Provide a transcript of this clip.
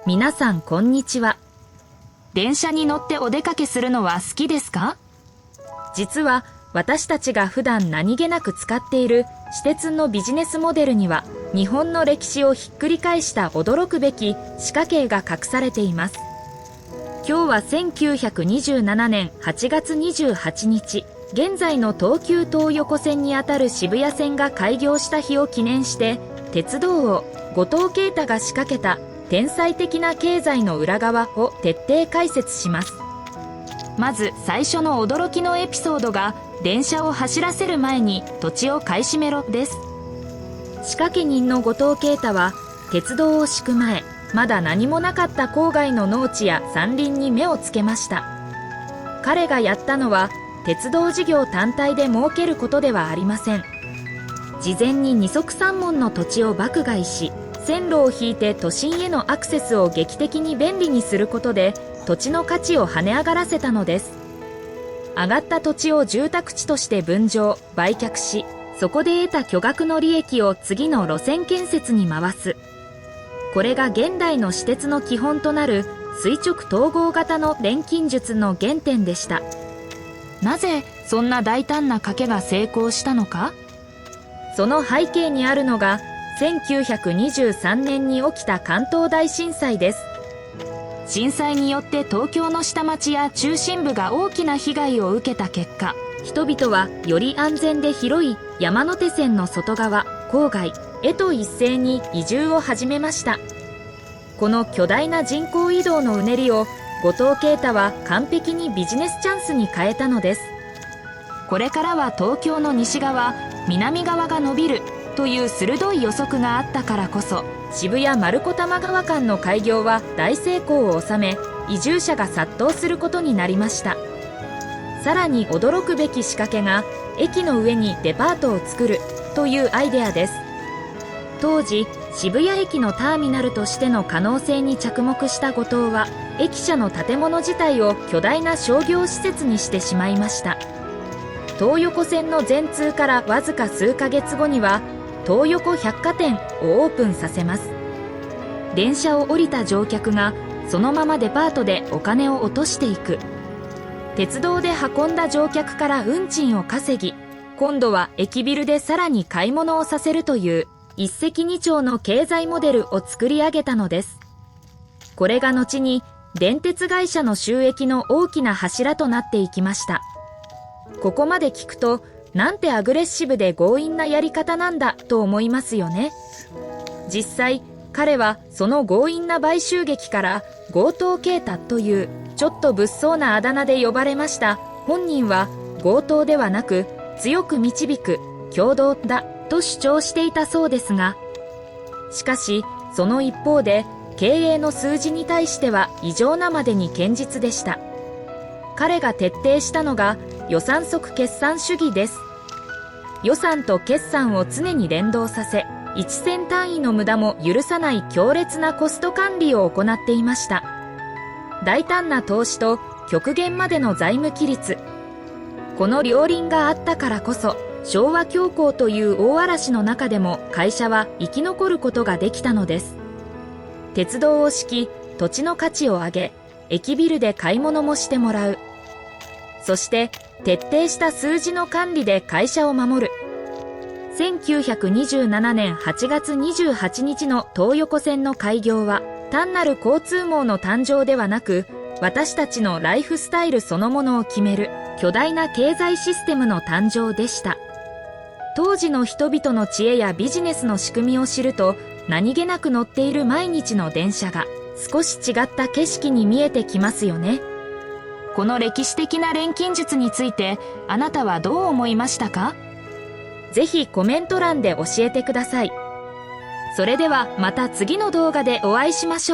皆さんこんにちは。電車に乗ってお出かけするのは好きですか？実は私たちが普段何気なく使っている私鉄のビジネスモデルには、日本の歴史をひっくり返した驚くべき仕掛けが隠されています。今日は1927年8月28日、現在の東急東横線にあたる渋谷線が開業した日を記念して、鉄道王後藤啓太が仕掛けた天才的な経済の裏側を徹底解説します。まず最初の驚きのエピソードが、電車を走らせる前に土地を買い占めろです。仕掛け人の後藤啓太は、鉄道を敷く前、まだ何もなかった郊外の農地や山林に目をつけました。彼がやったのは、鉄道事業単体で儲けることではありません。事前に二足三門の土地を爆買いし、線路を引いて都心へのアクセスを劇的に便利にすることで、土地の価値を跳ね上がらせたのです。上がった土地を住宅地として分譲、売却し、そこで得た巨額の利益を次の路線建設に回す。これが現代の私鉄の基本となる垂直統合型の錬金術の原点でした。なぜそんな大胆な賭けが成功したのか？その背景にあるのが、1923年に起きた関東大震災です。震災によって東京の下町や中心部が大きな被害を受けた結果、人々はより安全で広い山手線の外側、郊外へと一斉に移住を始めました。この巨大な人口移動のうねりを後藤啓太は完璧にビジネスチャンスに変えたのです。これからは東京の西側、南側が伸びるという鋭い予測があったからこそ、渋谷丸子玉川間の開業は大成功を収め、移住者が殺到することになりました。さらに驚くべき仕掛けが、駅の上にデパートを作るというアイデアです。当時、渋谷駅のターミナルとしての可能性に着目した後藤は、駅舎の建物自体を巨大な商業施設にしてしまいました。東横線の全通からわずか数ヶ月後には、東横百貨店をオープンさせます。電車を降りた乗客がそのままデパートでお金を落としていく。鉄道で運んだ乗客から運賃を稼ぎ、今度は駅ビルでさらに買い物をさせるという一石二鳥の経済モデルを作り上げたのです。これが後に電鉄会社の収益の大きな柱となっていきました。ここまで聞くと、なんてアグレッシブで強引なやり方なんだと思いますよね。実際、彼はその強引な買収劇から強盗啓太というちょっと物騒なあだ名で呼ばれました。本人は強盗ではなく強く導く共同だと主張していたそうですが、しかしその一方で経営の数字に対しては異常なまでに堅実でした。彼が徹底したのが予算即決算主義です。予算と決算を常に連動させ、1銭単位の無駄も許さない強烈なコスト管理を行っていました。大胆な投資と極限までの財務規律。この両輪があったからこそ、昭和恐慌という大嵐の中でも会社は生き残ることができたのです。鉄道を敷き、土地の価値を上げ、駅ビルで買い物もしてもらう。そして徹底した数字の管理で会社を守る。1927年8月28日の東横線の開業は、単なる交通網の誕生ではなく、私たちのライフスタイルそのものを決める巨大な経済システムの誕生でした。当時の人々の知恵やビジネスの仕組みを知ると、何気なく乗っている毎日の電車が少し違った景色に見えてきますよね。この歴史的な錬金術について、あなたはどう思いましたか？ぜひコメント欄で教えてください。それではまた次の動画でお会いしましょう。